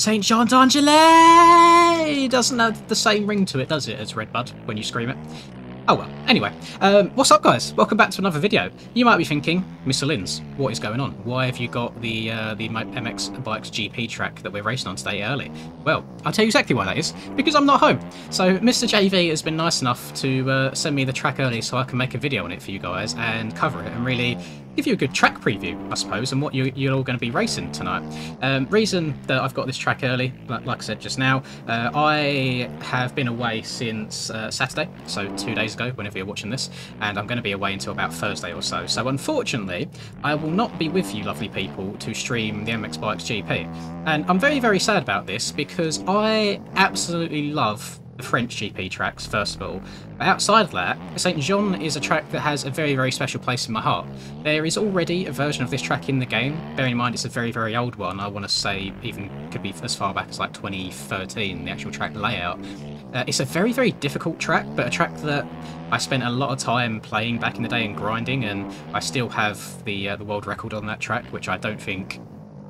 St. Jean d'Angely! Doesn't have the same ring to it, does it, as Redbud when you scream it? Oh well, anyway, what's up guys? Welcome back to another video. You might be thinking, Mr. Lins, what is going on? Why have you got the MX Bikes GP track that we're racing on today early? Well, I'll tell you exactly why that is, because I'm not home. So Mr. JV has been nice enough to send me the track early so I can make a video on it for you guys and cover it and really give you a good track preview, I suppose, and what you're all going to be racing tonight. Reason that I've got this track early, like I said just now, I have been away since Saturday, so 2 days ago, whenever you're watching this, and I'm going to be away until about Thursday or so. So unfortunately, I will not be with you lovely people to stream the MX Bikes GP. And I'm very, very sad about this because I absolutely love the French GP tracks, first of all. But outside of that, St. Jean is a track that has a very, very special place in my heart. There is already a version of this track in the game, bearing in mind it's a very, very old one. I want to say even could be as far back as like 2013, the actual track layout. It's a very, very difficult track, but a track that I spent a lot of time playing back in the day and grinding, and I still have the world record on that track, which I don't think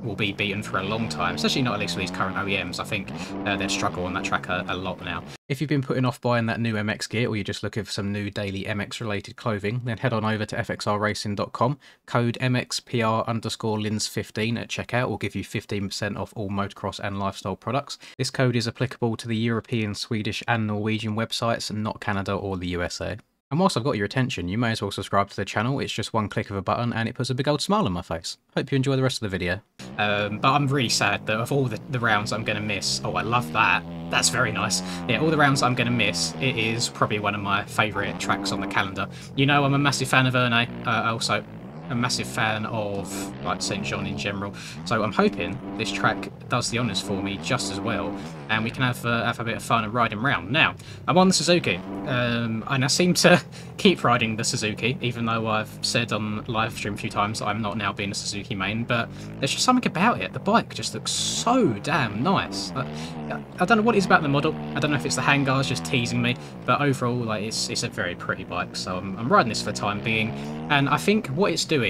will be beaten for a long time, especially not at least for these current OEMs. I think they struggle on that track a lot now. If you've been putting off buying that new MX gear, or you're just looking for some new daily MX related clothing, then head on over to fxrracing.com. Code MXPR_Lins15 at checkout will give you 15% off all motocross and lifestyle products. This code is applicable to the European, Swedish and Norwegian websites, not Canada or the USA. And whilst I've got your attention, you may as well subscribe to the channel. It's just one click of a button and it puts a big old smile on my face. Hope you enjoy the rest of the video. But I'm really sad that of all the rounds I'm going to miss... Oh, I love that. That's very nice. Yeah, all the rounds I'm going to miss, it is probably one of my favourite tracks on the calendar. You know, I'm a massive fan of Erne. Also a massive fan of like St. Jean in general, so I'm hoping this track does the honours for me just as well, and we can have a bit of fun and riding around. Now, I'm on the Suzuki, and I seem to keep riding the Suzuki, even though I've said on live stream a few times that I'm not now being a Suzuki main, but there's just something about it. The bike just looks so damn nice. I don't know what it is about the model. I don't know if it's the handguards just teasing me, but overall, like it's a very pretty bike, so I'm riding this for the time being, and I think what it's doing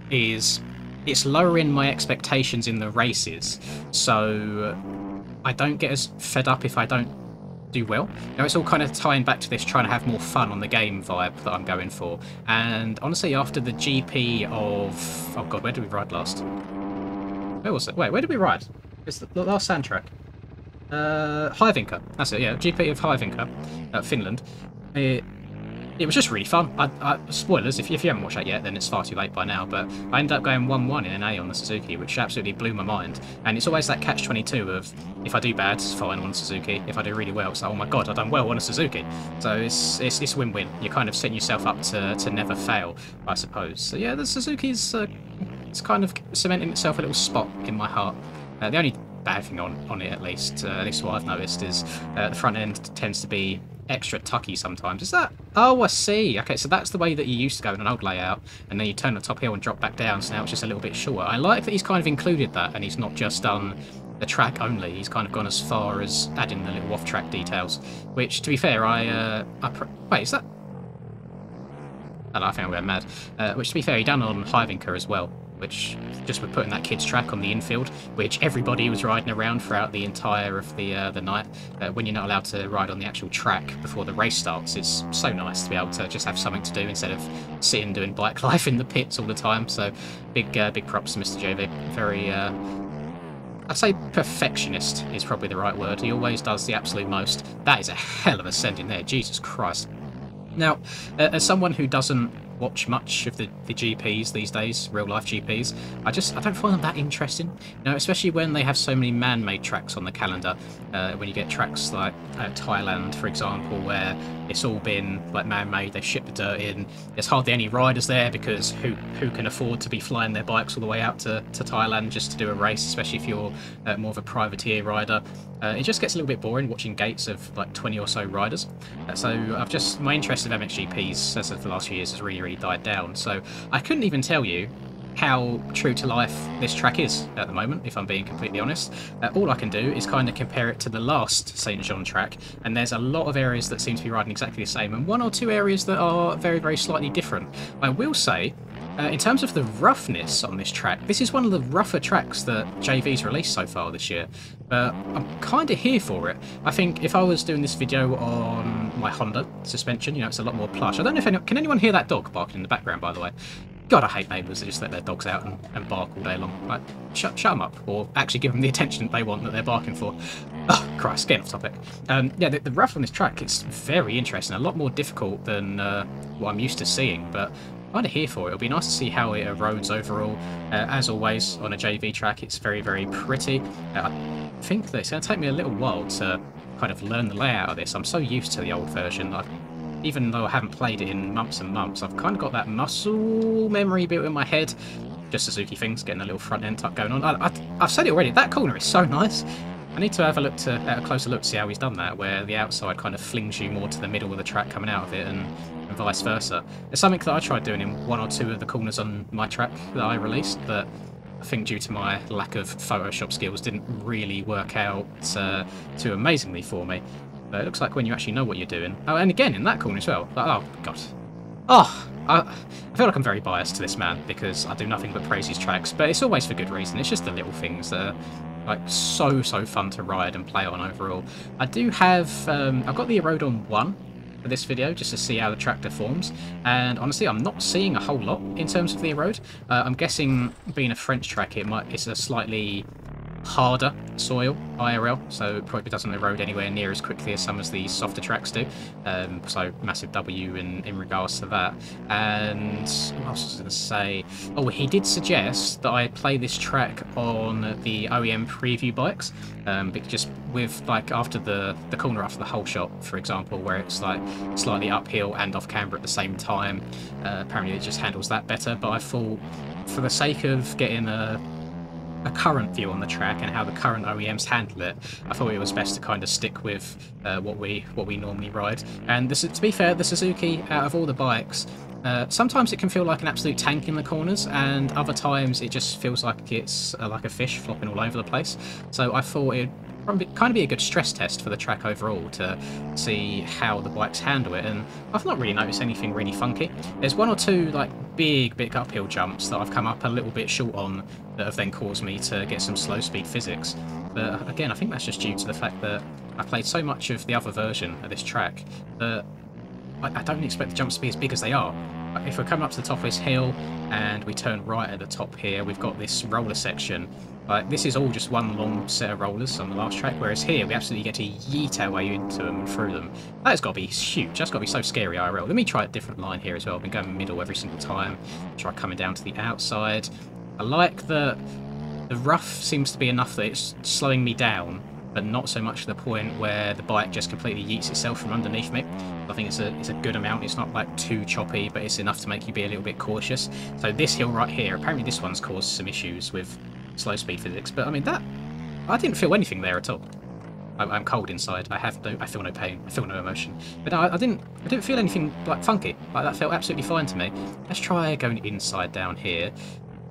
is it's lowering my expectations in the races, so I don't get as fed up if I don't do well. Now, it's all kind of tying back to this trying to have more fun on the game vibe that I'm going for, and honestly, after the GP of... Oh god, where did we ride last? Where was it? Wait, where did we ride? It's the last sand track. Hyvinka, that's it, yeah, GP of Hyvinka, Finland. It was just really fun. Spoilers, if you haven't watched that yet, then it's far too late by now, but I ended up going 1-1 in an A on the Suzuki, which absolutely blew my mind. And it's always that catch-22 of, if I do bad, it's fine on the Suzuki. If I do really well, it's like, oh my god, I've done well on a Suzuki. So it's win-win. You're kind of setting yourself up to never fail, I suppose. So yeah, the Suzuki's it's kind of cementing itself a little spot in my heart. The only bad thing on it, at least what I've noticed, is the front end tends to be extra tucky sometimes. Is that? Oh, I see. Okay, so that's the way that you used to go in an old layout, and then you turn the top hill and drop back down, so now it's just a little bit shorter. I like that he's kind of included that, and he's not just done the track only. He's kind of gone as far as adding the little off-track details, which, to be fair, wait, is that... I think I'm going mad. Which, to be fair, he done on Hyvinka as well, which just with putting that kid's track on the infield, which everybody was riding around throughout the entire of the night. When you're not allowed to ride on the actual track before the race starts, it's so nice to be able to just have something to do instead of sitting doing bike life in the pits all the time. So big props to Mr. JV. Very, I'd say perfectionist is probably the right word. He always does the absolute most. That is a hell of a send in there, Jesus Christ. Now, as someone who doesn't watch much of the GPs these days, real life GPs, I don't find them that interesting, you know, especially when they have so many man-made tracks on the calendar. When you get tracks like Thailand, for example, where it's all been like man-made, they ship the dirt in, there's hardly any riders there because who can afford to be flying their bikes all the way out to Thailand just to do a race, especially if you're more of a privateer rider. It just gets a little bit boring watching gates of like 20 or so riders. So my interest in MXGPs as of the last few years has really died down. So I couldn't even tell you how true to life this track is at the moment, if I'm being completely honest. All I can do is kind of compare it to the last St. Jean track, and there's a lot of areas that seem to be riding exactly the same, and one or two areas that are very, very slightly different. I will say In terms of the roughness on this track, this is one of the rougher tracks that JV's released so far this year, but I'm kind of here for it. I think if I was doing this video on my Honda suspension, you know, it's a lot more plush. I don't know if can anyone hear that dog barking in the background, by the way? God, I hate neighbours that just let their dogs out and bark all day long. Like, shut them up, or actually give them the attention they want that they're barking for. Oh, Christ, getting off topic. Yeah, the rough on this track, it's very interesting, a lot more difficult than what I'm used to seeing, but I'm kind of here for it. It'll be nice to see how it erodes overall. As always, on a JV track, it's very, very pretty. I think that it's going to take me a little while to kind of learn the layout of this. I'm so used to the old version. Even though I haven't played it in months and months, I've kind of got that muscle memory built in my head. Just Suzuki things, getting a little front end tuck going on. I've said it already, that corner is so nice. I need to have a closer look to see how he's done that, where the outside kind of flings you more to the middle of the track coming out of it, and vice versa. It's something that I tried doing in one or two of the corners on my track that I released, that I think due to my lack of Photoshop skills didn't really work out too amazingly for me. But it looks like when you actually know what you're doing. Oh, and again, in that corner as well. Oh, God. Oh, I feel like I'm very biased to this man, because I do nothing but praise his tracks, but it's always for good reason. It's just the little things that are like so fun to ride and play on overall. I do have, I've got the Erode on 1 for this video, just to see how the track deforms, and honestly I'm not seeing a whole lot in terms of the Erode. I'm guessing, being a French track, it's a slightly harder soil IRL, so it probably doesn't erode anywhere near as quickly as some of the softer tracks do. So massive W in regards to that. And what else was I going to say? Oh, he did suggest that I play this track on the OEM preview bikes, just with like after the corner after the whole shot, for example, where it's like slightly uphill and off camber at the same time. Apparently it just handles that better, but I thought, for the sake of getting a current view on the track and how the current OEMs handle it, I thought it was best to kind of stick with what we normally ride. And this, to be fair, the Suzuki, out of all the bikes, sometimes it can feel like an absolute tank in the corners, and other times it just feels like it's like a fish flopping all over the place. So I thought it'd kind of be a good stress test for the track overall to see how the bikes handle it, and I've not really noticed anything really funky. There's one or two like big uphill jumps that I've come up a little bit short on that have then caused me to get some slow speed physics, but again I think that's just due to the fact that I played so much of the other version of this track that I don't expect the jumps to be as big as they are. If we're coming up to the top of this hill and we turn right at the top here, we've got this roller section. Like, this is all just one long set of rollers on the last track, whereas here we absolutely get to yeet our way into them and through them. That has got to be huge. That's got to be so scary IRL. Let me try a different line here as well. I've been going middle every single time. Try coming down to the outside. I like that the rough seems to be enough that it's slowing me down, but not so much to the point where the bike just completely yeets itself from underneath me. I think it's a good amount. It's not like too choppy, but it's enough to make you be a little bit cautious. So this hill right here, apparently this one's caused some issues with slow speed physics, but I mean, that I didn't feel anything there at all. I'm cold inside. I feel no pain. I feel no emotion. But no, I didn't feel anything like funky. Like, that felt absolutely fine to me. Let's try going inside down here.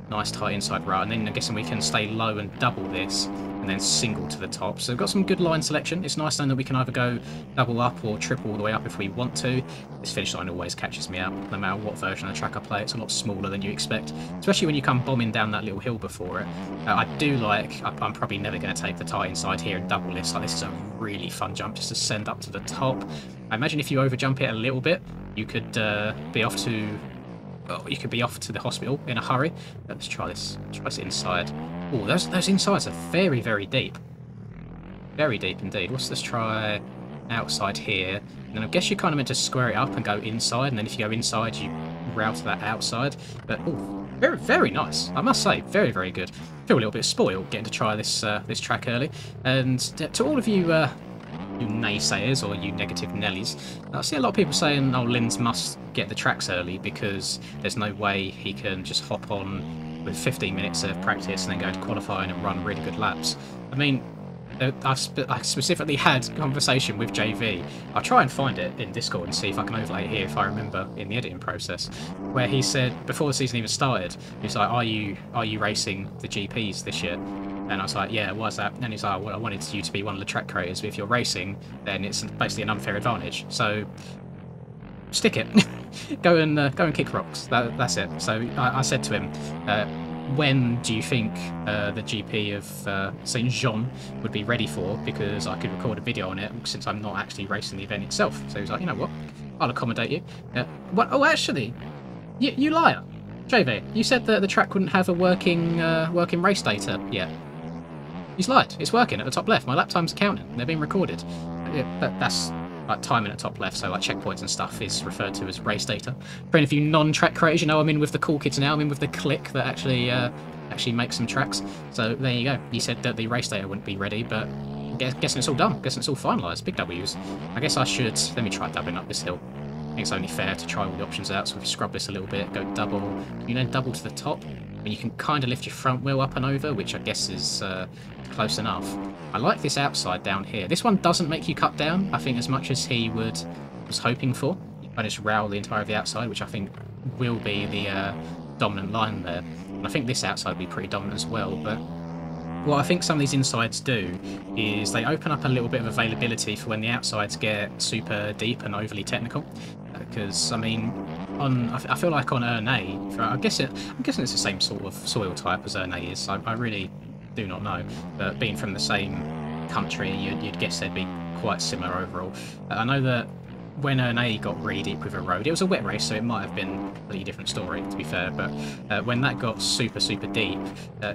Nice tight inside right, and then I'm guessing we can stay low and double this, and then single to the top. So we've got some good line selection. It's nice knowing that we can either go double up or triple all the way up if we want to. This finish line always catches me out, no matter what version of the track I play. It's a lot smaller than you expect, especially when you come bombing down that little hill before it. I do like, I'm probably never going to take the tight inside here and double this. Like, this is a really fun jump just to send up to the top. I imagine if you overjump it a little bit, you could be off to... Oh, you could be off to the hospital in a hurry. Let's try this. Try this inside. Oh, those insides are very, very deep. Very deep indeed. Let's try outside here. And then I guess you're kind of meant to square it up and go inside. And then if you go inside, you route that outside. But oh, very, very nice. I must say, very, very good. I feel a little bit spoiled getting to try this this track early. And to all of you you naysayers or you negative Nellies, I see a lot of people saying, oh, Linz must get the tracks early because there's no way he can just hop on with 15 minutes of practice and then go to qualifying and run really good laps. I mean, I specifically had a conversation with JV. I'll try and find it in Discord and see if I can overlay it here if I remember in the editing process, where he said before the season even started, he was like, are you racing the GPs this year? And I was like, yeah, why's that? And he's like, well, I wanted you to be one of the track creators, but if you're racing, then it's basically an unfair advantage. So stick it. Go and kick rocks. That's it. So I said to him, when do you think the GP of St. Jean would be ready for? Because I could record a video on it since I'm not actually racing the event itself. So he was like, you know what? I'll accommodate you. What? Oh, actually, you liar. JV, you said that the track wouldn't have a working race data yet. He's lied. It's working at the top left. My lap times are counting. They're being recorded. That's like timing at top left, so like checkpoints and stuff is referred to as race data. For any of you non-track creators, you know I'm in with the cool kids now. I'm in with the click that actually makes some tracks. So there you go. You said that the race data wouldn't be ready, but guessing it's all done. Guessing it's all finalised. Big W's. I guess I should... Let me try doubling up this hill. I think it's only fair to try all the options out. So if we scrub this a little bit, go double. You then double to the top, and you can kind of lift your front wheel up and over, which I guess is close enough. I like this outside down here. This one doesn't make you cut down, I think, as much as he was hoping for. I just rail the entire of the outside, which I think will be the dominant line there. And I think this outside will be pretty dominant as well, but what I think some of these insides do is they open up a little bit of availability for when the outsides get super deep and overly technical. Because, I mean, I feel like on Ernay, I'm guessing it's the same sort of soil type as Ernay is. I really do not know, but being from the same country, you'd guess they'd be quite similar overall. I know that when Ernay got really deep with a road, it was a wet race, so it might have been a completely different story, to be fair, but when that got super deep,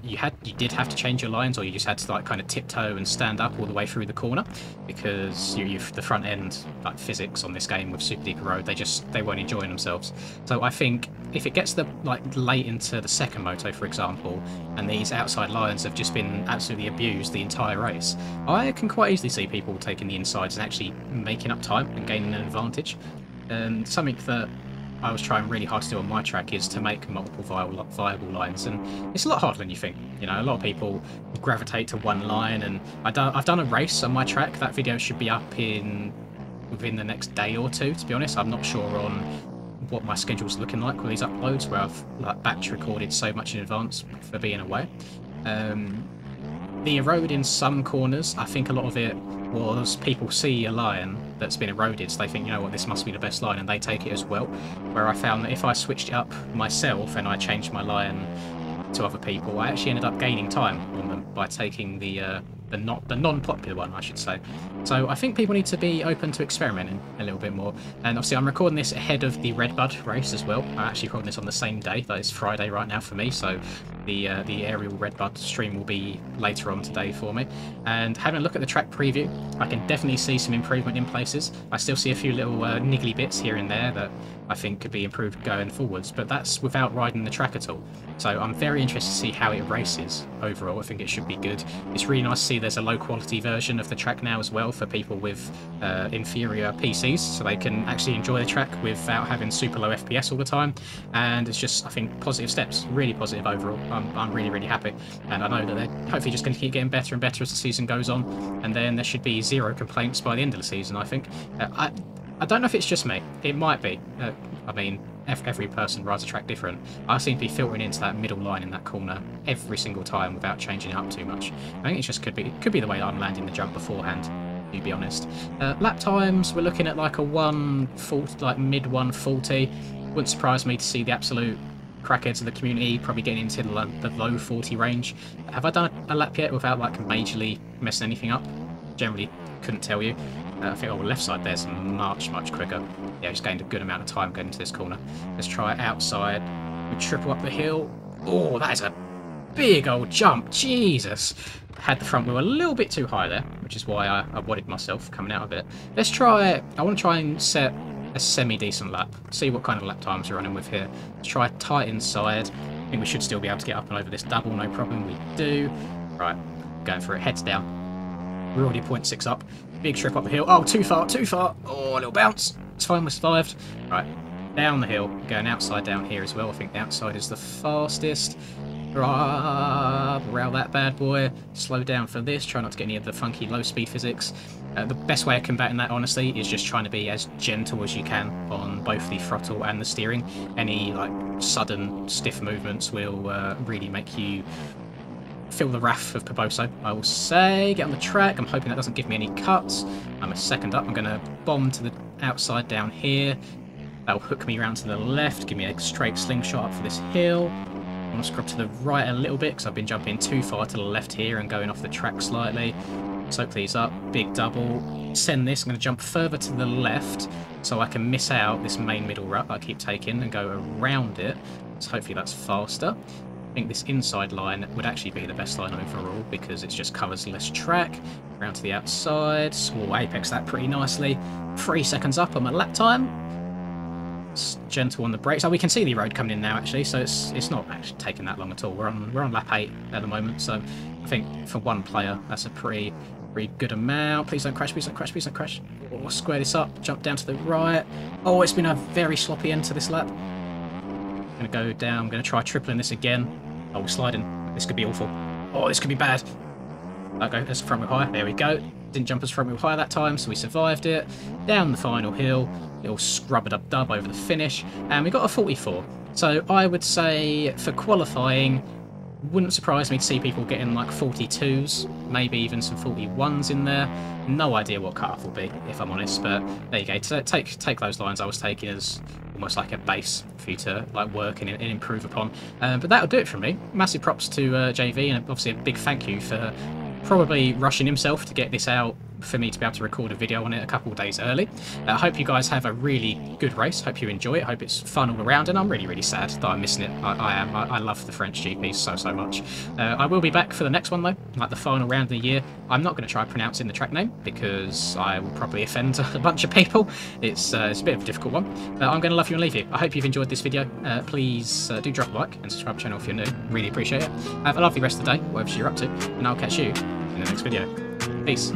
you did have to change your lines, or you just had to like kind of tiptoe and stand up all the way through the corner, because the front end, like physics on this game with super deep road, they weren't enjoying themselves. So I think if it gets late into the second moto, for example, and these outside lines have just been absolutely abused the entire race, I can quite easily see people taking the insides and actually making up time and gaining an advantage. And something that I was trying really hard to do on my track is to make multiple viable lines, and it's a lot harder than you think. You know, a lot of people gravitate to one line, and I've done a race on my track. That video should be up within the next day or two, to be honest. I'm not sure on what my schedule's looking like with these uploads, where I've like batch recorded so much in advance for being away. The erode in some corners, I think a lot of it was people see a line that's been eroded, so they think, you know what, this must be the best line, and they take it as well. Where I found that if I switched it up myself and I changed my line to other people, I actually ended up gaining time on them by taking the non-popular one, I should say. So I think people need to be open to experimenting a little bit more. And obviously I'm recording this ahead of the Redbud race as well. I'm actually recording this on the same day. That is Friday right now for me, so the aerial Redbud stream will be later on today for me. And having a look at the track preview, I can definitely see some improvement in places. I still see a few little niggly bits here and there that I think could be improved going forwards, but that's without riding the track at all. So I'm very interested to see how it races overall. I think it should be good. It's really nice to see there's a low quality version of the track now as well for people with inferior PCs, so they can actually enjoy the track without having super low FPS all the time. And it's just, I think, positive steps, really positive overall. I'm really happy, and I know that they're hopefully just going to keep getting better and better as the season goes on, and then there should be zero complaints by the end of the season, I think. I don't know if it's just me. It might be. I mean, every person rides a track different. I seem to be filtering into that middle line in that corner every single time without changing it up too much. I think it just could be the way that I'm landing the jump beforehand, to be honest. Lap times, we're looking at like a 140, like mid 140. Wouldn't surprise me to see the absolute crackheads of the community probably getting into the low 40 range. Have I done a lap yet without like majorly messing anything up? Generally couldn't tell you. I think, oh, the left side there's much quicker. Yeah, just gained a good amount of time getting into this corner. Let's try it outside. We triple up the hill. Oh, that is a big old jump. Jesus. Had the front wheel a little bit too high there, which is why I wadded myself coming out of it. Let's try, I want to try and set a semi-decent lap. See what kind of lap times we're running with here. Let's try tight inside. I think we should still be able to get up and over this double, no problem. We do. Right, going for it. Heads down. We're already 0.6 up. Big trip up the hill. Oh, too far. Oh, a little bounce. It's fine, we survived. Right, down the hill. Going outside down here as well. I think the outside is the fastest. Rail that bad boy. Slow down for this. Try not to get any of the funky low speed physics. The best way of combating that, honestly, is just trying to be as gentle as you can on both the throttle and the steering. Any like sudden stiff movements will really make you feel the wrath of Caboso, I will say. Get on the track. I'm hoping that doesn't give me any cuts. I'm a second up. I'm going to bomb to the outside down here. That'll hook me around to the left, give me a straight slingshot up for this hill. I want to scrub to the right a little bit because I've been jumping too far to the left here and going off the track slightly. Soak these up, big double. Send this, I'm going to jump further to the left so I can miss out this main middle rut I keep taking and go around it. So hopefully that's faster. I think this inside line would actually be the best line overall because it just covers less track. Around to the outside, we'll apex that pretty nicely. 3 seconds up on my lap time. It's gentle on the brakes. Oh, we can see the road coming in now actually, so it's not actually taking that long at all. We're on lap 8 at the moment, so I think for one player that's a pretty good amount. Please don't crash, please don't crash, please don't crash. Oh, square this up, jump down to the right. Oh, it's been a very sloppy end to this lap. I'm going to go down, I'm going to try tripling this again. Oh, we're sliding. This could be awful. Oh, this could be bad. Okay, there's front wheel high. There we go. Didn't jump as front wheel high that time, so we survived it. Down the final hill. Little scrubbed up dub over the finish. And we got a 44. So I would say for qualifying, wouldn't surprise me to see people getting like 42s, maybe even some 41s in there. No idea what cut-off will be, if I'm honest, but there you go. Take those lines I was taking as almost like a base for you to like work and improve upon. But that'll do it from me. Massive props to JV, and obviously a big thank you for probably rushing himself to get this out for me to be able to record a video on it a couple of days early. I hope you guys have a really good race. Hope you enjoy it. Hope it's fun all around, and I'm really sad that I'm missing it. I am. I love the French GPs so much. I will be back for the next one though, like the final round of the year. I'm not going to try pronouncing the track name because I will probably offend a bunch of people. It's a bit of a difficult one. I'm going to love you and leave you. I hope you've enjoyed this video. Please do drop a like and subscribe to the channel if you're new. Really appreciate it. Have a lovely rest of the day, whatever you're up to, and I'll catch you in the next video. Peace.